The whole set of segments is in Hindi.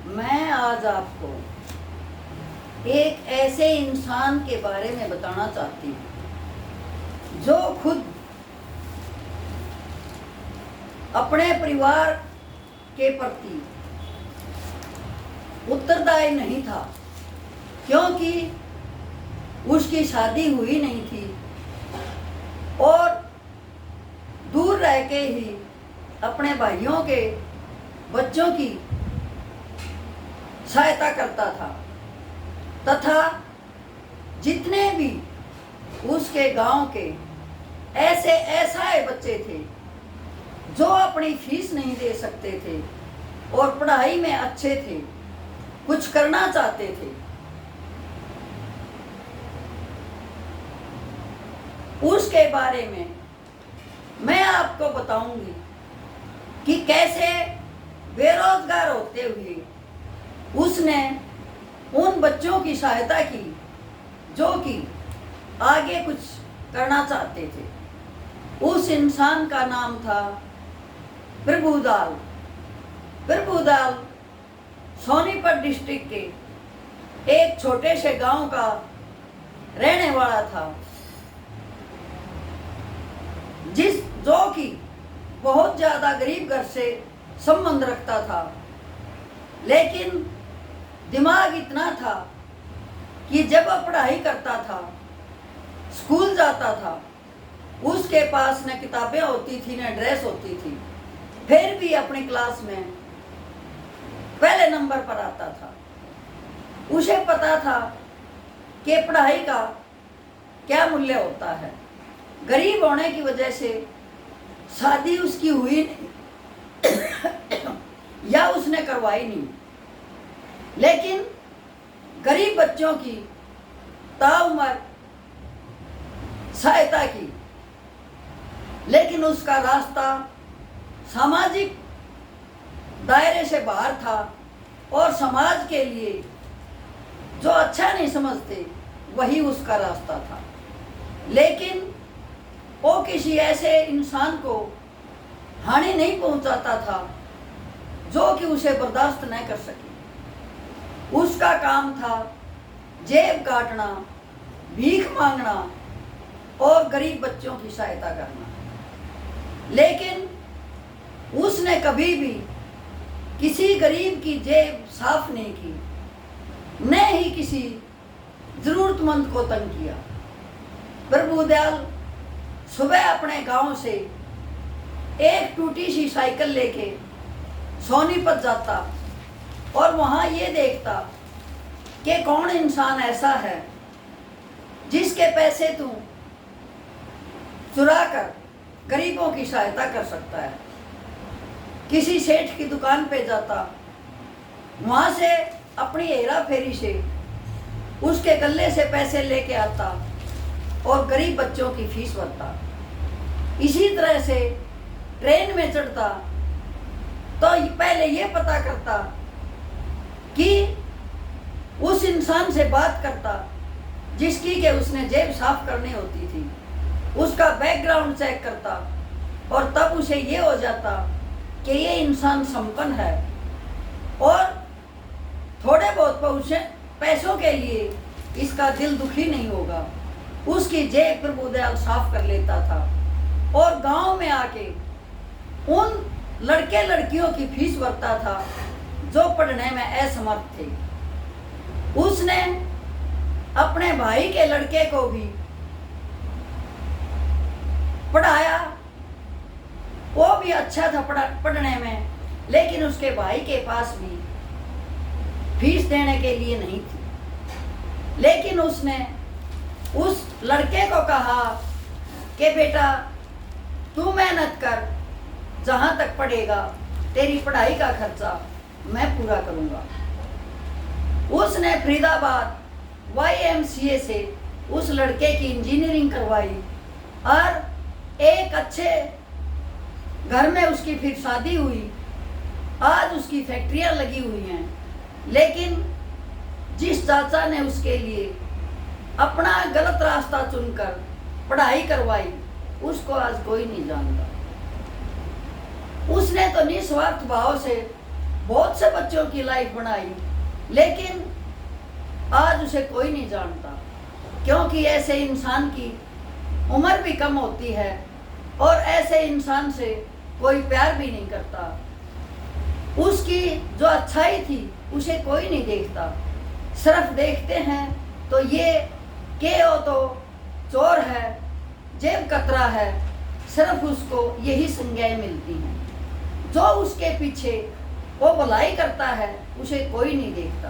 मैं आज आपको एक ऐसे इंसान के बारे में बताना चाहती हूँ जो खुद अपने परिवार के प्रति उत्तरदायी नहीं था, क्योंकि उसकी शादी हुई नहीं थी और दूर रह के ही अपने भाइयों के बच्चों की सहायता करता था तथा जितने भी उसके गांव के ऐसे असहाय बच्चे थे जो अपनी फीस नहीं दे सकते थे और पढ़ाई में अच्छे थे, कुछ करना चाहते थे, उसके बारे में मैं आपको बताऊंगी कि कैसे बेरोजगार होते हुए उसने उन बच्चों की सहायता की जो कि आगे कुछ करना चाहते थे। उस इंसान का नाम था प्रभुदाल। प्रभुदाल सोनीपत डिस्ट्रिक्ट के एक छोटे से गांव का रहने वाला था, जो कि बहुत ज़्यादा गरीब घर से संबंध रखता था, लेकिन दिमाग इतना था कि जब वह पढ़ाई करता था, स्कूल जाता था, उसके पास न किताबें होती थी न ड्रेस होती थी, फिर भी अपनी क्लास में पहले नंबर पर आता था। उसे पता था कि पढ़ाई का क्या मूल्य होता है। गरीब होने की वजह से शादी उसकी हुई नहीं या उसने करवाई नहीं, लेकिन गरीब बच्चों की ताउम्र सहायता की। लेकिन उसका रास्ता सामाजिक दायरे से बाहर था और समाज के लिए जो अच्छा नहीं समझते वही उसका रास्ता था। लेकिन वो किसी ऐसे इंसान को हानि नहीं पहुंचाता था जो कि उसे बर्दाश्त न कर सके। उसका काम था जेब काटना, भीख मांगना और गरीब बच्चों की सहायता करना। लेकिन उसने कभी भी किसी गरीब की जेब साफ नहीं की, न ही किसी जरूरतमंद को तंग किया। प्रभुदयाल सुबह अपने गांव से एक टूटी सी साइकिल लेके सोनीपत जाता और वहां ये देखता कि कौन इंसान ऐसा है जिसके पैसे तू चुरा कर गरीबों की सहायता कर सकता है। किसी सेठ की दुकान पे जाता, वहां से अपनी हेरा फेरी से उसके गले से पैसे लेके आता और गरीब बच्चों की फीस भरता। इसी तरह से ट्रेन में चढ़ता तो पहले ये पता करता कि उस इंसान से बात करता जिसकी के उसने जेब साफ करनी होती थी, उसका बैकग्राउंड चेक करता और तब उसे ये हो जाता कि ये इंसान संपन्न है और थोड़े बहुत पैसों के लिए इसका दिल दुखी नहीं होगा। उसकी जेब प्रभुदयाल साफ कर लेता था और गांव में आके उन लड़के लड़कियों की फीस भरता था जो पढ़ने में असमर्थ थे। उसने अपने भाई के लड़के को भी पढ़ाया, वो भी अच्छा था पढ़ने में, लेकिन उसके भाई के पास भी फीस देने के लिए नहीं थी। लेकिन उसने उस लड़के को कहा कि बेटा तू मेहनत कर, जहाँ तक पढ़ेगा तेरी पढ़ाई का खर्चा मैं पूरा करूँगा। उसने फरीदाबाद YMCA से उस लड़के की इंजीनियरिंग करवाई और एक अच्छे घर में उसकी फिर शादी हुई। आज उसकी फैक्ट्रियाँ लगी हुई हैं, लेकिन जिस चाचा ने उसके लिए अपना गलत रास्ता चुनकर पढ़ाई करवाई उसको आज कोई नहीं जानता। उसने तो निस्वार्थ भाव से बहुत से बच्चों की लाइफ बनाई, लेकिन आज उसे कोई नहीं जानता, क्योंकि ऐसे इंसान की उम्र भी कम होती है और ऐसे इंसान से कोई प्यार भी नहीं करता। उसकी जो अच्छाई थी उसे कोई नहीं देखता, सिर्फ देखते हैं तो ये कि वो तो चोर है, जेब कतरा है, सिर्फ उसको यही संज्ञाएं मिलती हैं। जो उसके पीछे वो भलाई करता है उसे कोई नहीं देखता,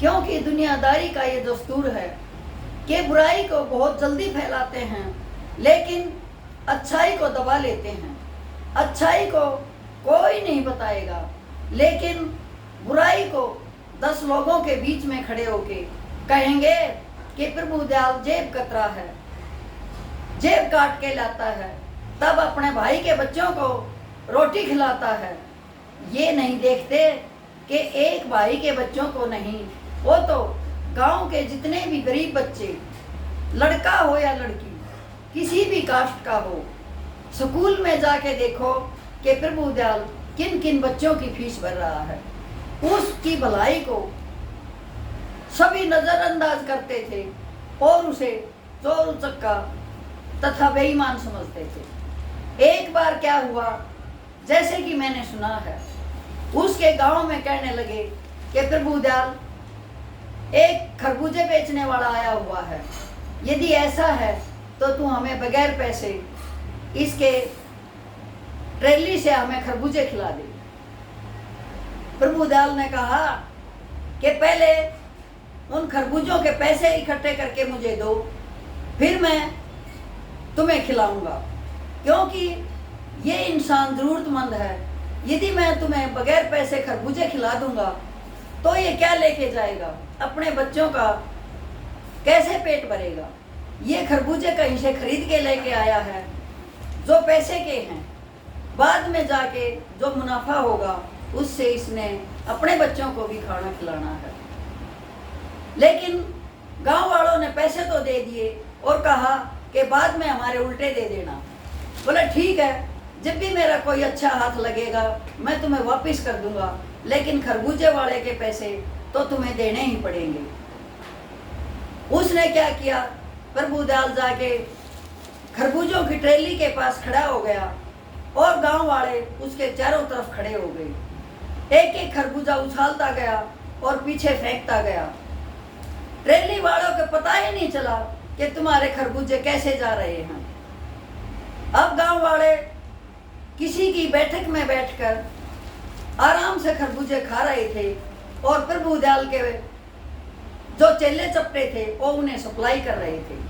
क्योंकि दुनियादारी का ये दस्तूर है कि बुराई को बहुत जल्दी फैलाते हैं, लेकिन अच्छाई को दबा लेते हैं। अच्छाई को कोई नहीं बताएगा, लेकिन बुराई को 10 लोगों के बीच में खड़े होके कहेंगे कि प्रभु दयाल जेब कतरा है, जेब काट के लाता है, तब अपने भाई के बच्चों को रोटी खिलाता है। ये नहीं देखते कि एक भाई के बच्चों को नहीं, वो तो गांव के जितने भी गरीब बच्चे, लड़का हो या लड़की, किसी भी कास्ट का हो, स्कूल में जाके देखो कि प्रभु दयाल किन किन बच्चों की फीस भर रहा है। उसकी भलाई को सभी नजरअंदाज करते थे और उसे चोर उचक्का तथा बेईमान समझते थे। एक बार क्या हुआ, जैसे कि मैंने सुना है, उसके गांव में कहने लगे कि प्रभु दयाल एक खरबूजे बेचने वाला आया हुआ है, यदि ऐसा है तो तू हमें बगैर पैसे इसके ट्रेली से हमें खरबूजे खिला दे। प्रभु दयाल ने कहा कि पहले उन खरबूजों के पैसे इकट्ठे करके मुझे दो, फिर मैं तुम्हें खिलाऊंगा, क्योंकि ये इंसान जरूरतमंद है। यदि मैं तुम्हें बगैर पैसे खरबूजे खिला दूंगा तो ये क्या लेके जाएगा, अपने बच्चों का कैसे पेट भरेगा। ये खरबूजे कहीं से खरीद के लेके आया है जो पैसे के हैं, बाद में जाके जो मुनाफा होगा उससे इसने अपने बच्चों को भी खाना खिलाना है। लेकिन गांव वालों ने पैसे तो दे दिए और कहा कि बाद में हमारे उल्टे दे देना। बोले ठीक है, जब भी मेरा कोई अच्छा हाथ लगेगा मैं तुम्हें वापस कर दूंगा, लेकिन खरबूजे वाले के पैसे तो तुम्हें देने ही पड़ेंगे। उसने क्या किया, प्रभु दयाल जाके खरबूजों की ट्रेली के पास खड़ा हो गया और गांव वाले उसके चारों तरफ खड़े हो गए। एक एक खरबूजा उछालता गया और पीछे फेंकता गया। ट्रेली वालों को पता ही नहीं चला कि तुम्हारे खरबूजे कैसे जा रहे हैं। अब गांव वाले किसी की बैठक में बैठकर आराम से खरबूजे खा रहे थे और प्रभु दयाल के जो चेले चपटे थे वो उन्हें सप्लाई कर रहे थे।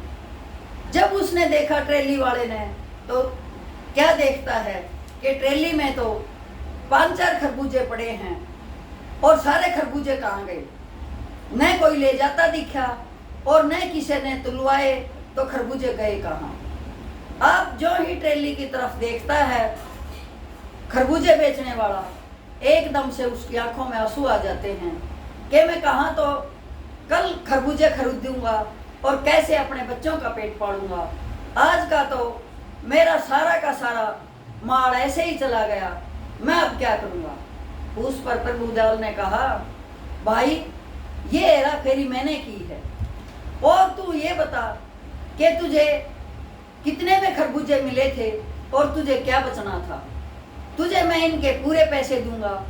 जब उसने देखा ट्रेली वाले ने, तो क्या देखता है कि ट्रेली में तो 5-4 खरबूजे पड़े हैं और सारे खरबूजे कहाँ गए। न कोई ले जाता दिखा और न किसी ने तुलवाए तो खरबूजे गए कहाँ। अब जो ही ट्रेली की तरफ देखता है खरबूजे बेचने वाला, एकदम से उसकी आंखों में आंसू आ जाते हैं कि मैं कहाँ तो कल खरबूजे खरीदूंगा और कैसे अपने बच्चों का पेट पालूंगा। आज का तो मेरा सारा का सारा माल ऐसे ही चला गया, मैं अब क्या करूँगा। उस पर प्रभु दयाल ने कहा, भाई ये हेरा फेरी मैंने की है और तू ये बता कि तुझे कितने में खरबूजे मिले थे और तुझे क्या बचना था। तुझे मैं इनके पूरे पैसे दूंगा।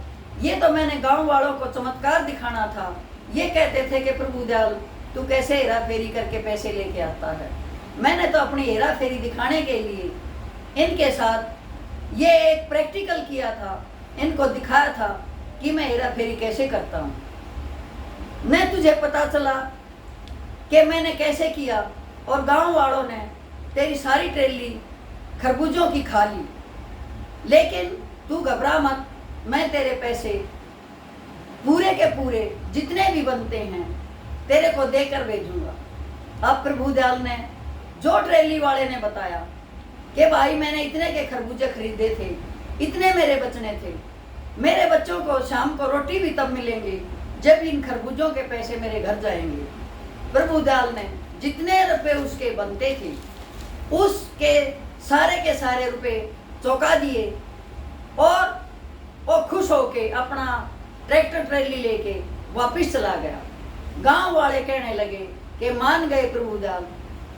ये तो मैंने गांव वालों को चमत्कार दिखाना था। ये कहते थे कि प्रभु दयाल तू कैसे हेरा फेरी करके पैसे लेके आता है। मैंने तो अपनी हेरा फेरी दिखाने के लिए इनके साथ ये एक प्रैक्टिकल किया था, इनको दिखाया था कि मैं हेरा फेरी कैसे करता हूँ। न तुझे पता चला कि मैंने कैसे किया और गांव वालों ने तेरी सारी ट्रेली खरबूजों की खा ली। लेकिन तू घबरा मत, मैं तेरे पैसे पूरे के पूरे जितने भी बनते हैं तेरे को देकर भेजूंगा। अब प्रभु दयाल ने जो ट्रेली वाले ने बताया कि भाई मैंने इतने के खरबूजे खरीदे थे, इतने मेरे बचने थे, मेरे बच्चों को शाम को रोटी भी तब मिलेंगी जब इन खरबूजों के पैसे मेरे घर जाएंगे। प्रभु दयाल ने जितने रुपए उसके बनते थे उसके के सारे रुपए चौंका दिए और वो खुश होके अपना ट्रैक्टर ट्रैली लेके वापिस चला गया। गांव वाले कहने लगे कि मान गए प्रभुदयाल,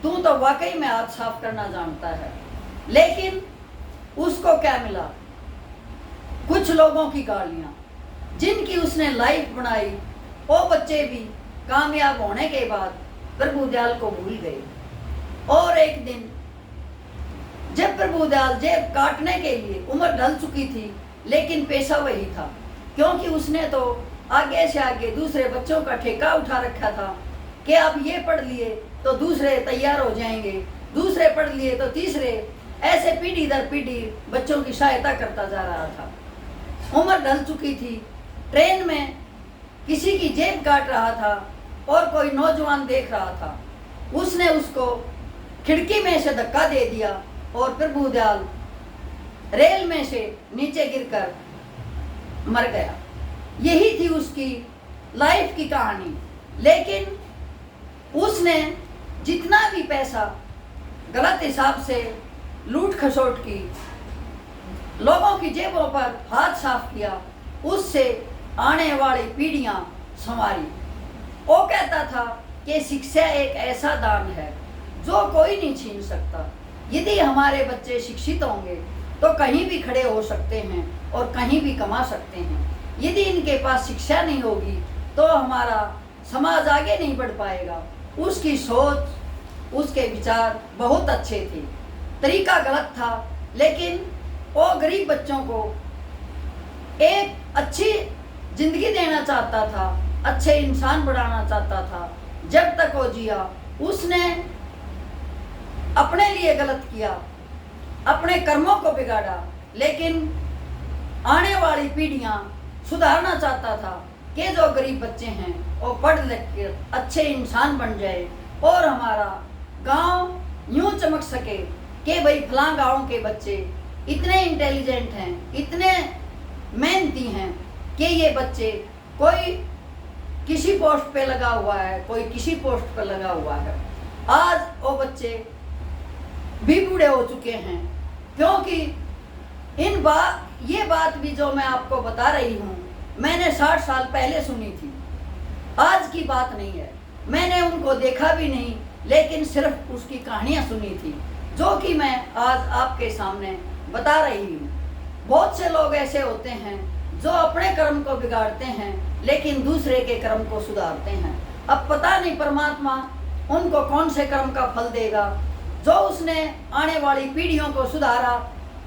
तू तो वाकई में हाथ साफ करना जानता है। लेकिन उसको क्या मिला? कुछ लोगों की गालियां, जिनकी उसने लाइफ बनाई। वो बच्चे भी कामयाब होने के बाद प्रभुदयाल को भूल गए। और एक दिन जब प्रभुदयाल जेब काटने के लिए उम्र ढल चुकी थी, लेकिन पेशा वही था, क्योंकि उसने तो आगे से आगे दूसरे बच्चों का ठेका उठा रखा था कि अब ये पढ़ लिए तो दूसरे तैयार हो जाएंगे, दूसरे पढ़ लिए तो तीसरे, ऐसे पीढ़ी दर पीढ़ी बच्चों की सहायता करता जा रहा था। उम्र ढल चुकी थी। ट्रेन में किसी की जेब काट रहा था और कोई नौजवान देख रहा था। उसने उसको खिड़की में से धक्का दे दिया और प्रभुदयाल रेल में से नीचे गिरकर मर गया। यही थी उसकी लाइफ की कहानी। लेकिन उसने जितना भी पैसा गलत हिसाब से लूट खसोट की, लोगों की जेबों पर हाथ साफ किया, उससे आने वाली पीढ़ियां संवारी। वो कहता था कि शिक्षा एक ऐसा दान है जो कोई नहीं छीन सकता। यदि हमारे बच्चे शिक्षित होंगे तो कहीं भी खड़े हो सकते हैं और कहीं भी कमा सकते हैं। यदि इनके पास शिक्षा नहीं होगी तो हमारा समाज आगे नहीं बढ़ पाएगा। उसकी सोच, उसके विचार बहुत अच्छे थे, तरीका गलत था, लेकिन वो गरीब बच्चों को एक अच्छी जिंदगी देना चाहता था, अच्छे इंसान बनाना चाहता था। जब तक वो जिया उसने अपने लिए गलत किया, अपने कर्मों को बिगाड़ा, लेकिन आने वाली पीढ़ियां सुधारना चाहता था कि जो गरीब बच्चे हैं वो पढ़ लिख कर अच्छे इंसान बन जाए और हमारा गांव यूं चमक सके कि भाई फलां गांव के बच्चे इतने इंटेलिजेंट हैं, इतने मेहनती हैं कि ये बच्चे कोई किसी पोस्ट पे लगा हुआ है, कोई किसी पोस्ट पे लगा हुआ है। आज वो बच्चे भी बूढ़े हो चुके हैं, क्योंकि ये बात भी जो मैं आपको बता रही हूँ मैंने 60 साल पहले सुनी थी, आज की बात नहीं है। मैंने उनको देखा भी नहीं, लेकिन सिर्फ उसकी कहानियाँ सुनी थी, जो कि मैं आज आपके सामने बता रही हूँ। बहुत से लोग ऐसे होते हैं जो अपने कर्म को बिगाड़ते हैं, लेकिन दूसरे के कर्म को सुधारते हैं। अब पता नहीं परमात्मा उनको कौन से कर्म का फल देगा। जो उसने आने वाली पीढ़ियों को सुधारा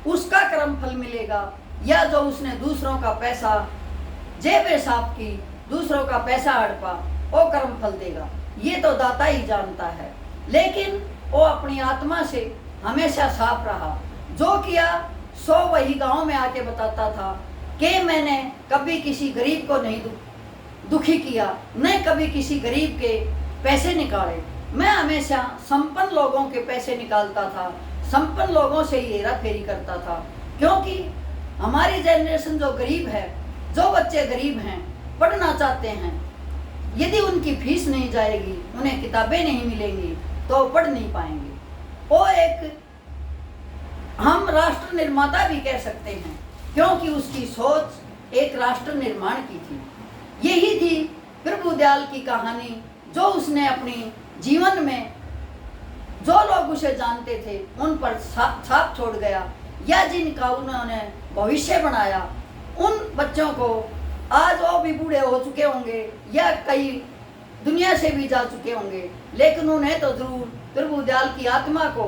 उसका कर्म फल मिलेगा, या जो उसने दूसरों का पैसा जेबें साफ की, दूसरों का पैसा हड़पा, वो कर्म फल देगा। ये तो दाता ही जानता है। लेकिन वो अपनी आत्मा से हमेशा साफ रहा। जो किया सो वही गांव में आके बताता था कि मैंने कभी किसी गरीब को नहीं दुखी किया, न कभी किसी गरीब के पैसे निकाले। मैं हमेशा संपन्न लोगों के पैसे निकालता था, संपन्न लोगों से ही हेरा फेरी करता था, क्योंकि हमारी जनरेशन जो गरीब है, जो बच्चे गरीब हैं, पढ़ना चाहते हैं, यदि उनकी फीस नहीं जाएगी, उन्हें किताबें नहीं मिलेंगी तो पढ़ नहीं पाएंगे। वो एक हम राष्ट्र निर्माता भी कह सकते हैं, क्योंकि उसकी सोच एक राष्ट्र निर्माण की थी। यही थी प्रभुदयाल की कहानी, जो उसने अपनी जीवन में जो लोग उसे जानते थे उन पर छाप छोड़ गया, या जिनका उन्होंने भविष्य बनाया। उन बच्चों को आज वो भी बूढ़े हो चुके होंगे या कई दुनिया से भी जा चुके होंगे, लेकिन उन्हें तो जरूर प्रभुदयाल की आत्मा को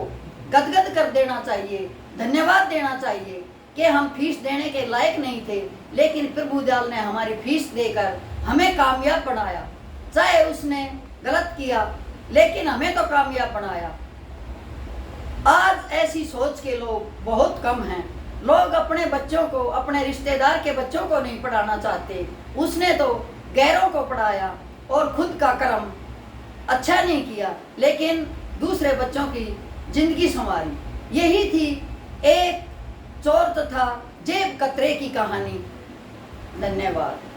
गदगद कर देना चाहिए, धन्यवाद देना चाहिए कि हम फीस देने के लायक नहीं थे, लेकिन प्रभुदयाल ने हमारी फीस देकर हमें कामयाब बनाया। चाहे उसने गलत किया, लेकिन हमें तो कामयाब बनाया। आज ऐसी सोच के लोग बहुत कम हैं। लोग अपने बच्चों को, अपने रिश्तेदार के बच्चों को नहीं पढ़ाना चाहते। उसने तो गैरों को पढ़ाया और खुद का कर्म अच्छा नहीं किया, लेकिन दूसरे बच्चों की जिंदगी संवारी। यही थी एक चोर तथा जेब कतरे की कहानी। धन्यवाद।